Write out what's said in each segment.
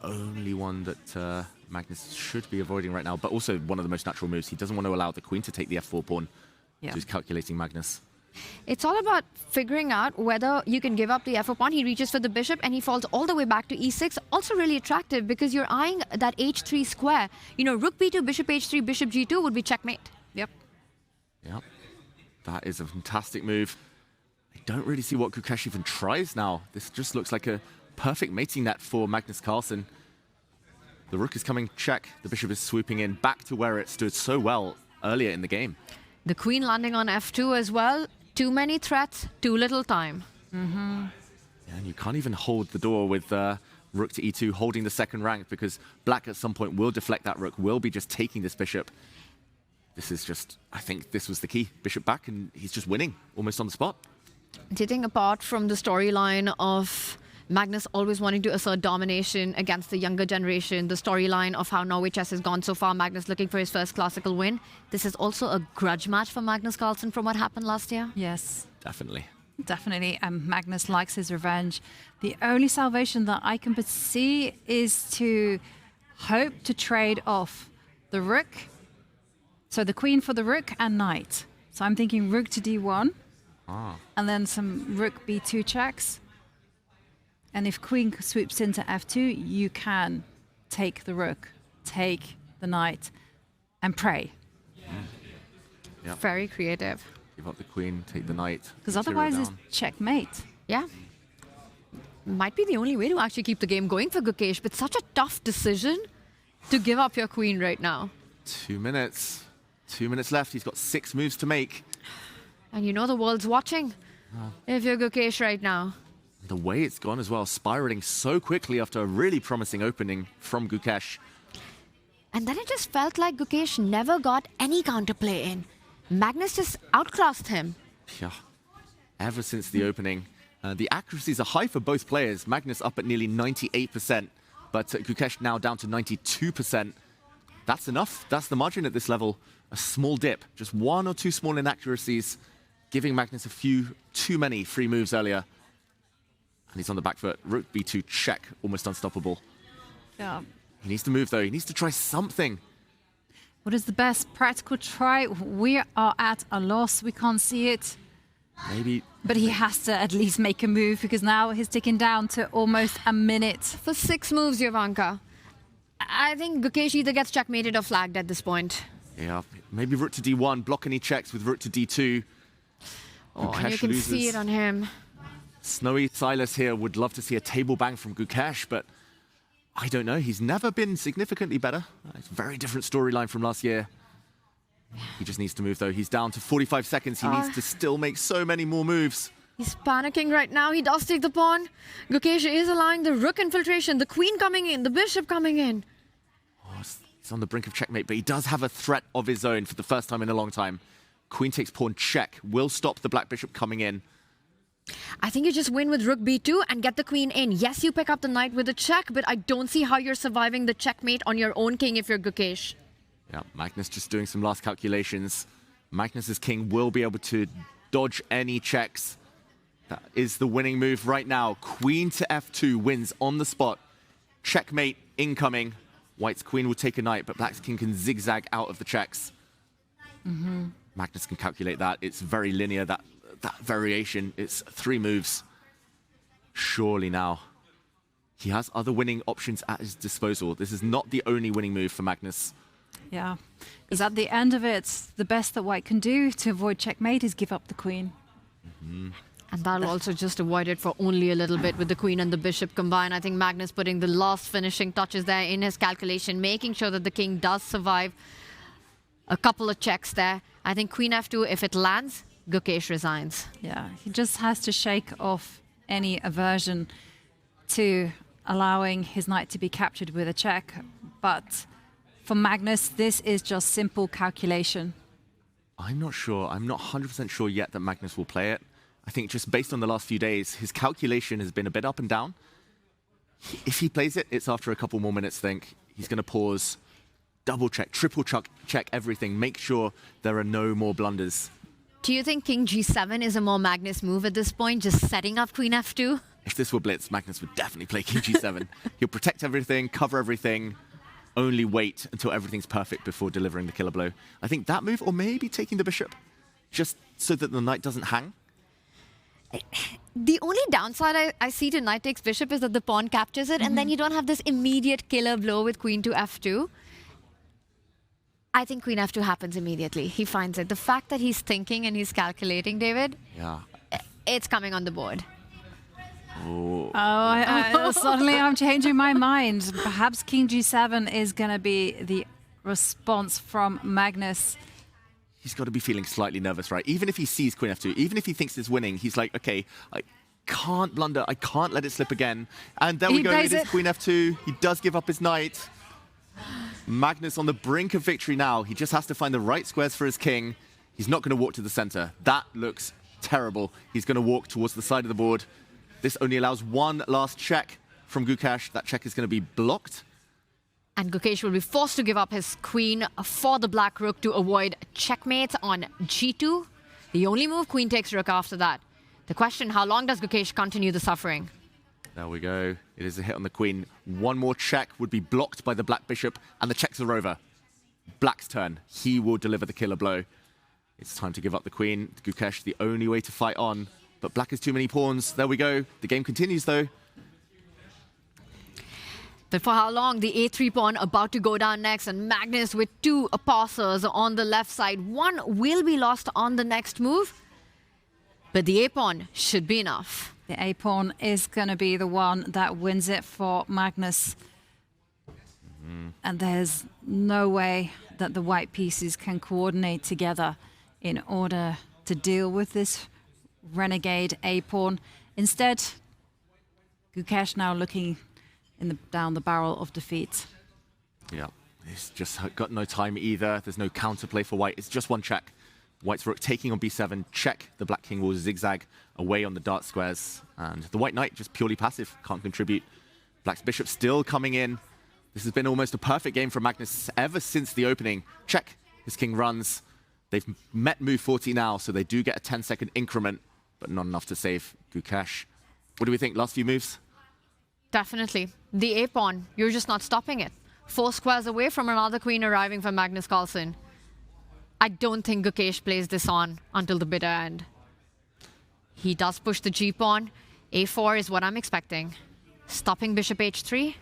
only one that Magnus should be avoiding right now, but also one of the most natural moves. He doesn't want to allow the queen to take the f4 pawn. So he's calculating Magnus. It's all about figuring out whether you can give up the f4 pawn. He reaches for the bishop and he falls all the way back to e6. Also really attractive because you're eyeing that h3 square. You know, rook b2, bishop h3, bishop g2 would be checkmate. Yep. That is a fantastic move. I don't really see what Gukesh even tries now. This just looks like a perfect mating net for Magnus Carlsen. The rook is coming check. The bishop is swooping in back to where it stood so well earlier in the game. The queen landing on f2 as well. Too many threats, too little time. Yeah, and you can't even hold the door with rook to e2, holding the second rank, because black at some point will deflect that rook, will be just taking this bishop. This is just, I think this was the key. Bishop back, and he's just winning, almost on the spot. Do you think, apart from the storyline of Magnus always wanting to assert domination against the younger generation, the storyline of how Norway chess has gone so far, Magnus looking for his first classical win, this is also a grudge match for Magnus Carlsen from what happened last year? Yes. Definitely. Definitely. Magnus likes his revenge. The only salvation that I can see is to hope to trade off the rook. So the queen for the rook and knight. So I'm thinking rook to d1. And then some rook b2 checks. And if queen swoops into f2, you can take the rook, take the knight, and pray. Yep. Very creative. Give up the queen, take the knight. Because otherwise it's checkmate. Yeah. Might be the only way to actually keep the game going for Gukesh, but such a tough decision to give up your queen right now. 2 minutes. 2 minutes left. He's got 6 moves to make. And you know the world's watching if you're Gukesh right now. The way it's gone as well, spiraling so quickly after a really promising opening from Gukesh. And then it just felt like Gukesh never got any counterplay in. Magnus just outclassed him. Yeah, ever since the opening. The accuracies are high for both players. Magnus up at nearly 98%, but Gukesh now down to 92%. That's enough. That's the margin at this level. A small dip, just 1 or 2 small inaccuracies, giving Magnus a few too many free moves earlier. And he's on the back foot. Rook b2 check, almost unstoppable. Yeah. He needs to move though. He needs to try something. What is the best practical try? We are at a loss. We can't see it. Maybe. But he has to at least make a move because now he's ticking down to almost a minute. For 6 moves, Jovanka. I think Gukesh either gets checkmated or flagged at this point. Yeah, maybe rook to d1, block any checks with rook to d2. Oh, and you can see it on him. Snowy Silas here would love to see a table bang from Gukesh, but I don't know. He's never been significantly better. It's a very different storyline from last year. He just needs to move, though. He's down to 45 seconds. He needs to still make so many more moves. He's panicking right now. He does take the pawn. Gukesh is allowing the rook infiltration, the queen coming in, the bishop coming in. Oh, he's on the brink of checkmate, but he does have a threat of his own for the first time in a long time. Queen takes pawn check. Will stop the black bishop coming in. I think you just win with rook b2 and get the queen in. Yes, you pick up the knight with a check, but I don't see how you're surviving the checkmate on your own king if you're Gukesh. Yeah, Magnus just doing some last calculations. Magnus's king will be able to dodge any checks. That is the winning move right now. Queen to f2 wins on the spot. Checkmate incoming. White's queen will take a knight, but black's king can zigzag out of the checks. Magnus can calculate that. It's very linear, that variation. It's 3 moves. Surely now. He has other winning options at his disposal. This is not the only winning move for Magnus. Yeah, because at the end of it, the best that White can do to avoid checkmate is give up the queen. And that'll also just avoid it for only a little bit with the queen and the bishop combined. I think Magnus putting the last finishing touches there in his calculation, making sure that the king does survive a couple of checks there. I think queen f2, if it lands, Gukesh resigns. Yeah, he just has to shake off any aversion to allowing his knight to be captured with a check. But for Magnus, this is just simple calculation. I'm not sure. I'm not 100% sure yet that Magnus will play it. I think just based on the last few days, his calculation has been a bit up and down. If he plays it, it's after a couple more minutes, think. He's going to pause, double check, triple check everything, make sure there are no more blunders. Do you think king g7 is a more Magnus move at this point, just setting up queen f2? If this were blitz, Magnus would definitely play king g7. He'll protect everything, cover everything, only wait until everything's perfect before delivering the killer blow. I think that move, or maybe taking the bishop, just so that the knight doesn't hang. The only downside I see to knight takes bishop is that the pawn captures it, and then you don't have this immediate killer blow with queen to f2. I think queen f2 happens immediately. He finds it. The fact that he's thinking and he's calculating, David, it's coming on the board. Suddenly I'm changing my mind. Perhaps king g7 is going to be the response from Magnus. He's got to be feeling slightly nervous, right? Even if he sees queen f2, even if he thinks it's winning, he's like, okay, I can't blunder. I can't let it slip again. And there we go. It is queen f2. He does give up his knight. Magnus on the brink of victory now. He just has to find the right squares for his king. He's not going to walk to the center. That looks terrible. He's going to walk towards the side of the board. This only allows one last check from Gukesh. That check is going to be blocked. And Gukesh will be forced to give up his queen for the black rook to avoid checkmate on g2. The only move, queen takes rook after that. The question, how long does Gukesh continue the suffering? There we go. It is a hit on the queen. One more check would be blocked by the black bishop, and the checks are over. Black's turn. He will deliver the killer blow. It's time to give up the queen. Gukesh, the only way to fight on. But black has too many pawns. There we go. The game continues, though. But for how long? The a3 pawn about to go down next, and Magnus with two passers on the left side. One will be lost on the next move, but the a pawn should be enough. The a pawn is going to be the one that wins it for Magnus. And there's no way that the white pieces can coordinate together in order to deal with this renegade a pawn. Instead, Gukesh now looking down the barrel of defeat. Yeah, he's just got no time either. There's no counterplay for white. It's just one check. White's rook taking on b7. Check. The black king will zigzag away on the dart squares. And the white knight just purely passive. Can't contribute. Black's bishop still coming in. This has been almost a perfect game for Magnus ever since the opening. Check. His king runs. They've met move 40 now, so they do get a 10-second increment, but not enough to save Gukesh. What do we think? Last few moves? Definitely. The a pawn, you're just not stopping it. 4 squares away from another queen arriving for Magnus Carlsen. I don't think Gukesh plays this on until the bitter end. He does push the g pawn. a4 is what I'm expecting. Stopping bishop h3.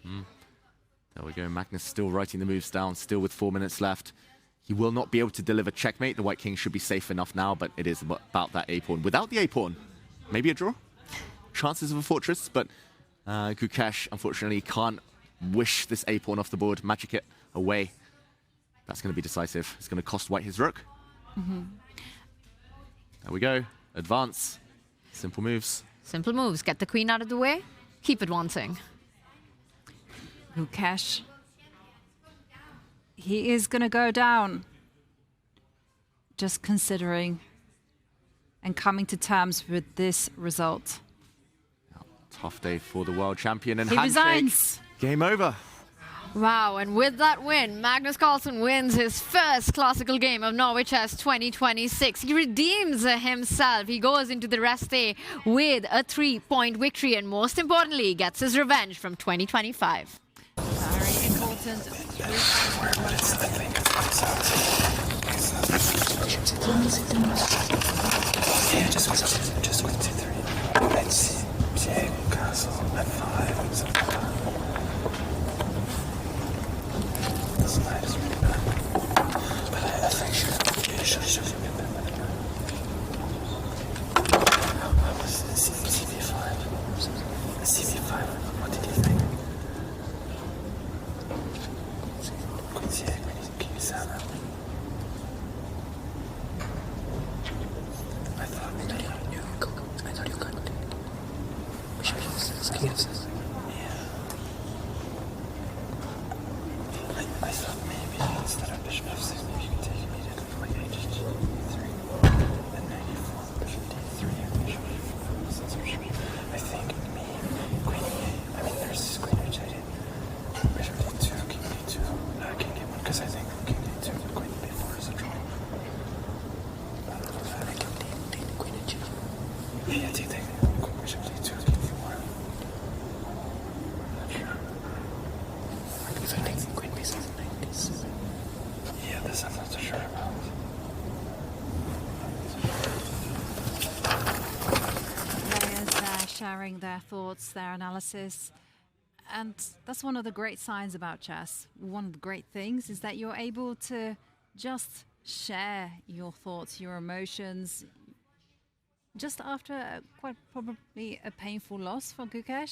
There we go. Magnus still writing the moves down, still with 4 minutes left. He will not be able to deliver checkmate. The white king should be safe enough now, but it is about that a pawn. Without the a pawn, maybe a draw? Chances of a fortress, but Gukesh, unfortunately, can't wish this a pawn off the board, magic it away. That's going to be decisive. It's going to cost white his rook. There we go. Advance. Simple moves. Simple moves. Get the queen out of the way. Keep advancing. Gukesh. He is going to go down. Just considering and coming to terms with this result. Tough day for the world champion, and he handshake. resigns. Game over. Wow, and with that win, Magnus Carlsen wins his first classical game of Norway Chess 2026. He redeems himself. He goes into the rest day with a 3-point victory, and most importantly, gets his revenge from 2025. Very important. Yeah, just wait 2-3. Let's check castle f5. This knight is really bad, but I think should get better. How was CV5? CV5. What did you think? Queen c8, king e7. I thought you could. King f6. Yeah. I thought maybe instead of bishop f6, maybe you could take immediately like h3, and then e4, bishop d3, and bishop e4. I think queen e8. I mean, there's queen h8, bishop d2, king d2, king d1, because I think king d2, queen b4 is a draw. Queen h8. Yeah, take bishop d2. So taking queen b7, knight d7. Yeah, this I'm not so sure about. Players there sharing their thoughts, their analysis. And that's one of the great signs about chess. One of the great things is that you're able to just share your thoughts, your emotions. Just after quite probably a painful loss for Gukesh,